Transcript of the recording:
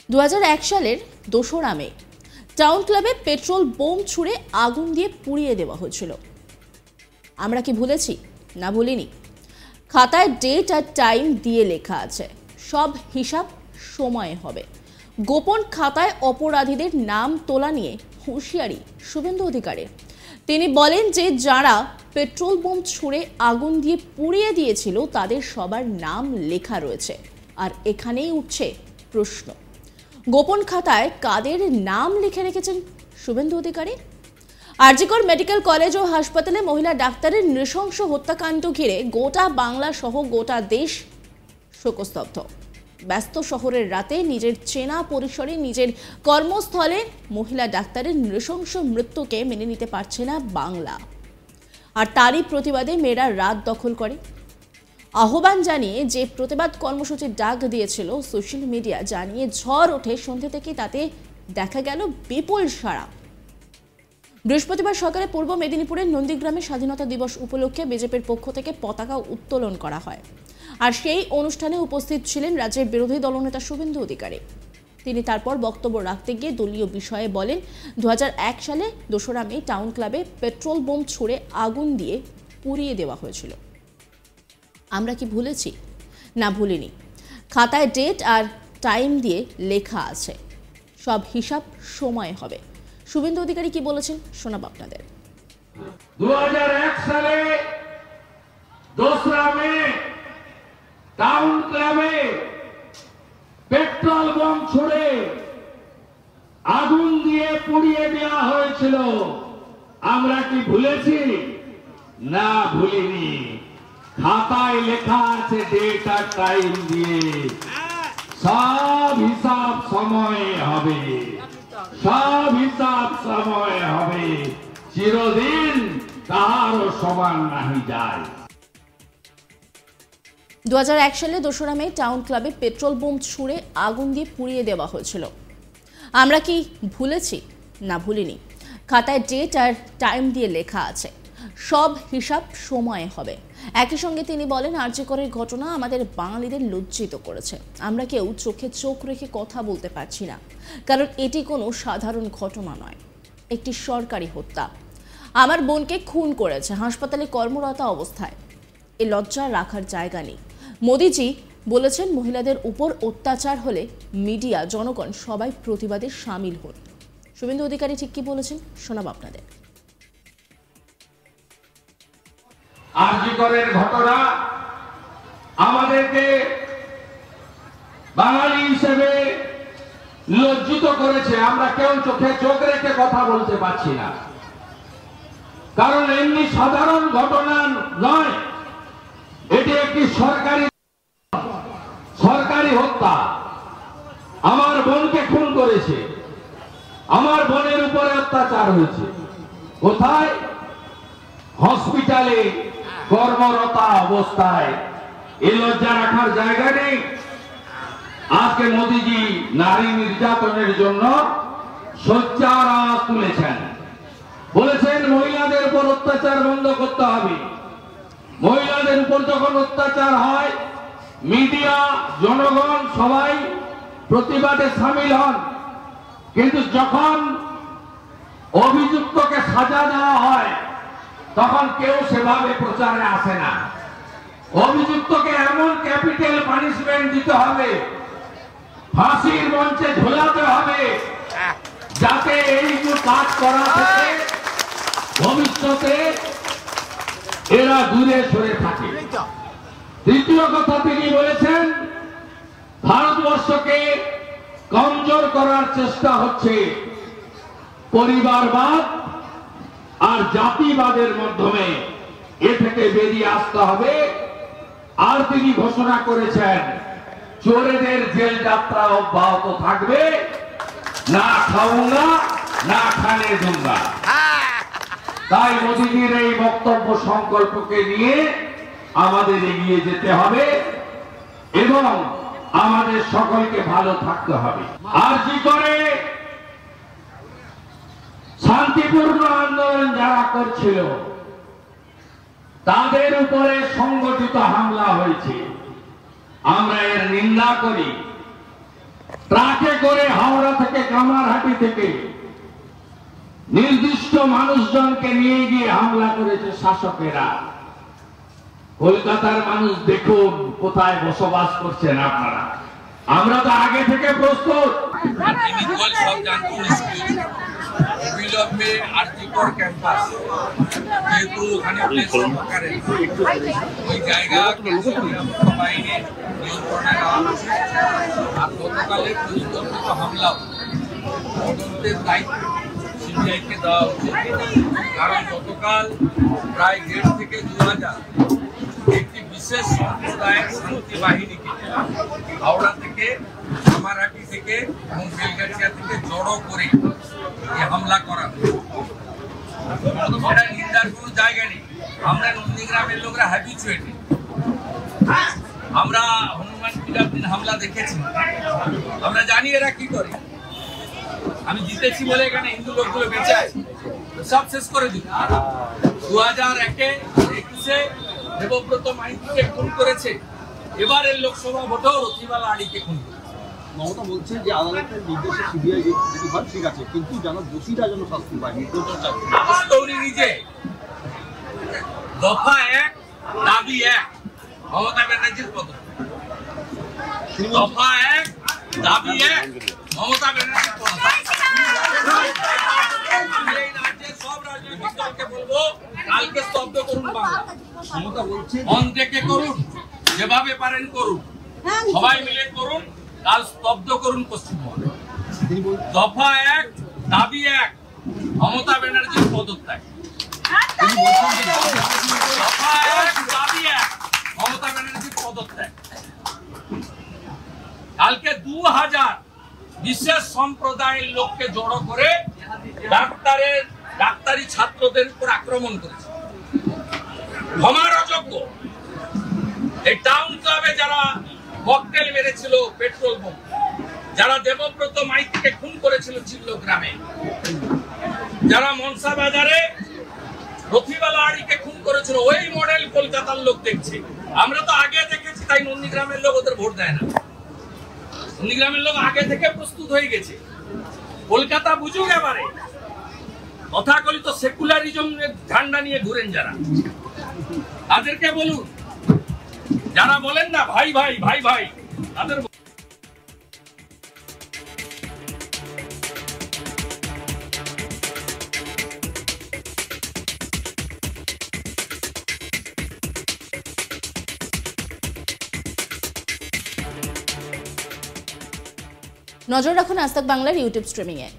2001 সালের 2রা মে টাউন ক্লাবে petrol bomb ছুড়ে আগুন দিয়ে পুড়িয়ে দেওয়া হয়েছিল। আমরা কি ভুলেছি? না, ভুলিনি। খাতায় ডেট আর টাইম দিয়ে লেখা আছে, সব হিসাব সময়ে হবে। গোপন খাতায় অপরাধীদের নাম তোলা নিয়ে হুঁশিয়ারি শুভেন্দু অধিকারীর। তিনি বলেন যে যারা পেট্রোল বোম ছুড়ে আগুন দিয়ে পুড়িয়ে দিয়েছিল তাদের সবার নাম লেখা রয়েছে। আর এখানেই উঠছে প্রশ্ন, গোপন খাতায় কাদের নাম লিখে রেখেছেন শুভেন্দু অধিকারী? আরজিকর মেডিকেল কলেজ ও হাসপাতালে মহিলা ডাক্তারের নৃশংস হত্যাকাণ্ড ঘিরে গোটা বাংলা সহ গোটা দেশ শোকস্তব্ধ। ব্যস্ত শহরের রাতে নিজের চেনা পরিসরে নিজের কর্মস্থলে মহিলা ডাক্তারের নৃশংস মৃত্যুকে মেনে নিতে পারছে না বাংলা। আর তারই প্রতিবাদে মেয়েরা রাত দখল করে। আহ্বান জানিয়ে যে প্রতিবাদ কর্মসূচির ডাক দিয়েছিল সোশ্যাল মিডিয়া, জানিয়ে ঝড় ওঠে সন্ধ্যে থেকে, তাতে দেখা গেল বিপুল সাড়া। বৃহস্পতিবার সকালে পূর্ব মেদিনীপুরের নন্দীগ্রামে স্বাধীনতা দিবস উপলক্ষে বিজেপির পক্ষ থেকে পতাকা উত্তোলন করা হয়। আর সেই অনুষ্ঠানে উপস্থিত ছিলেন রাজ্যের বিরোধী দলনেতা শুভেন্দু অধিকারী। তিনি তারপর বক্তব্য রাখতে গিয়ে দলীয় বিষয়ে বলেন, 2001 সালে 2রা মে টাউন ক্লাবে পেট্রোল বোম ছুড়ে আগুন দিয়ে পুড়িয়ে দেওয়া হয়েছিল। আমরা কি ভুলেছি? না, ভুলিনি। খাতায় ডেট আর টাইম দিয়ে লেখা আছে, সব হিসাব সময়ে হবে। শুভেন্দু অধিকারী কি বলেছেন শোনাব আপনাদের। 2001 সালে 2রা মে টাউন ক্লাবে পেট্রোল বোম ছুড়ে আগুন দিয়ে পুড়িয়ে দেওয়া হয়েছিল। আমরা কি ভুলেছি? না, ভুলিনি। খাতায় লেখা আছে ডেট আর টাইম দিয়ে, সব হিসাব সময়ে হবে, সব হিসাব সময়ে হবে। চিরদিন তাহারও সমান নাহি যায়। 2001 সালে 2রা মে টাউন ক্লাবে পেট্রোল বোম ছুড়ে আগুন দিয়ে পুড়িয়ে দেওয়া হয়েছিল। আমরা কি ভুলেছি? না, ভুলিনি। খাতায় ডেট আর টাইম দিয়ে লেখা আছে, সব হিসাব সময়ে হবে। একই সঙ্গে তিনি বলেন, আরজিকরের ঘটনা আমাদের বাঙালিদের লজ্জিত করেছে। আমরা কেউ চোখে চোখ রেখে কথা বলতে পারছি না, কারণ এটি কোনো সাধারণ ঘটনা নয়, একটি সরকারি হত্যা। আমার বোনকে খুন করেছে হাসপাতালে কর্মরত অবস্থায়। এ লজ্জা রাখার জায়গা নেই। মোদিজি বলেছেন, মহিলাদের উপর অত্যাচার হলে মিডিয়া, জনগণ সবাই প্রতিবাদে সামিল হন। শুভেন্দু অধিকারী ঠিক কি বলেছেন শোনাব আপনাদের। আরজিকরের ঘটনা আমাদেরকে বাঙালি হিসেবে লজ্জিত করেছে। আমরা কেউ চোখে চোখ রেখে কথা বলতে পারছি না, কারণ এমনি সাধারণ ঘটনা নয়, এটি একটি সরকারি হত্যা। আমার বোনকে খুন করেছে, আমার বোনের উপরে অত্যাচার হয়েছে। কোথায়? হসপিটালে কর্মরত অবস্থায়। এই লজ্জা রাখার জায়গা নেই। আজকে মোদিজি নারী নির্যাতনের জন্য সোচ্চার আওয়াজ তুলেছেন, বলেছেন মহিলাদের উপর অত্যাচার বন্ধ করতে হবে। মহিলাদের উপর যখন অত্যাচার হয়, মিডিয়া, জনগণ সবাই প্রতিবাদে সামিল হন, কিন্তু যখন অভিযুক্তকে সাজা দেওয়া হয় তখন কেউ সেভাবে প্রচারে আসে না। অভিযুক্তকে এমন ক্যাপিটাল পানিশমেন্ট দিতে হবে, ফাঁসির মঞ্চে ঝোলাতে হবে, যাতে এই যে কাজ করা থেকে ভবিষ্যতে এরা দূরে সরে থাকে। দ্বিতীয় কথা তিনি বলেছেন, ভারতবর্ষকে কমজোর করার চেষ্টা হচ্ছে পরিবারবাদ আর জাতিবাদের মাধ্যমে। এ থেকে বেরিয়ে আসতে হবে। আর তিনি ঘোষণা করেছেন, চোরেদের জেল যাত্রা অব্যাহত থাকবে, না খাউঙ্গা না খানে দুঙ্গা। তাই মোদিজির এই বক্তব্য সংকল্পকে নিয়ে আমাদের এগিয়ে যেতে হবে এবং আমাদের সকলকে ভালো থাকতে হবে। আরজিকরে শান্তিপূর্ণ আন্দোলন যারা করছিল তাদের উপরে সংগঠিত হামলা হয়েছে। আমরা এর নিন্দা করি। ট্রাকে করে কামারহাটি থেকে নির্দিষ্ট মানুষজনকে নিয়ে গিয়ে হামলা করেছে শাসকেরা। কলকাতার মানুষ দেখুন কোথায় বসবাস করছেন আপনারা। আমরা তো আগে থেকে প্রস্তুত। অবিলম্বে আরজিকর ক্যাম্পাস যেহেতু ওখানে ওই জায়গা বাহিনীর নিয়ন্ত্রণে নেওয়া হচ্ছে। আর গতকালের পরিকল্পিত হামলাও তদন্তের দায়িত্ব সিবিআইকে দেওয়া উচিত। কারণ গতকাল প্রায় 1,500 থেকে 2,000 একটি বিশেষ সম্প্রদায়ের শান্তি বাহিনীকে হাওড়া থেকে, কামারহাটি থেকে এবং বেলগাছিয়া থেকে জড়ো করে হামলা করা এটা নিন্দার কোনো জায়গা নেই। আমরা নন্দীগ্রামের লোকরা হ্যাবিচুয়েটেড। আমরা হনুমান পূজার দিন হামলা দেখেছি, আমরা জানি এরা কি করে। আমি জিতেছি বলে এখানে হিন্দু লোকগুলো বেঁচে আছে, সব শেষ করে দিই। 2001-21 দেবব্রত মাইতিকে খুন করেছে, এবারের লোকসভা ভোটেও রথিবালা আড়িকে খুন করেছে। মমতা বলছে যে আদালতের নির্দেশে সিবিআই যেটি হয় ঠিক আছে, কিন্তু যেন দোষীরা যেন শাস্তি পায়, নির্দোষরা চায়। নিজে দফা 1 দাবি 1 মমতা ব্যানার্জির পদত্যাগ। দফা 1 দাবি 1 মমতা ব্যানার্জির পদত্যাগ। আমি এই রাজ্যের সব রাজনৈতিক দলকে বলবো কালকে স্তব্ধ করুন বাংলা। মমতা বলছে মন থেকে করুন, যেভাবে পারেন করুন, সবাই মিলে করুন, কাল স্তব্ধ করুন পশ্চিমবঙ্গ। দফা 1 দাবি 1 মমতা ব্যানার্জির পদত্যাগ। দফা 1 দাবি 1 মমতা ব্যানার্জির পদত্যাগ। কালকে 2000 বিশেষ সম্প্রদায়ের লোককে জড়ো করে ডাক্তারি ছাত্রদের উপর আক্রমণ করেছে, ক্ষমার অযোগ্য। এই টাউন ক্লাবে যারা ককটেল মেরেছিল, পেট্রোল বোম, যারা দেবব্রত মাইতিকে খুন করেছিল চিল্লো গ্রামে, যারা মনসা বাজারে রথিবালা আড়িকে খুন করেছিল, ওই মডেল কলকাতার লোক দেখছে। আমরা তো আগে দেখেছি, তাই নন্দীগ্রামের লোক ওদের ভোট দেয় না। নন্দীগ্রামের লোক আগে থেকে প্রস্তুত হয়ে গেছে। কলকাতা বুঝুক এবারে। তথাকথিত সেকুলারিজমের ঝান্ডা নিয়ে ঘুরেন যারা, তাদেরকে বলুন। যারা বলেন না ভাই ভাই ভাই ভাই, তাদের নজর রাখুন আজ তাক বাংলার ইউটিউব স্ট্রিমিংয়ে।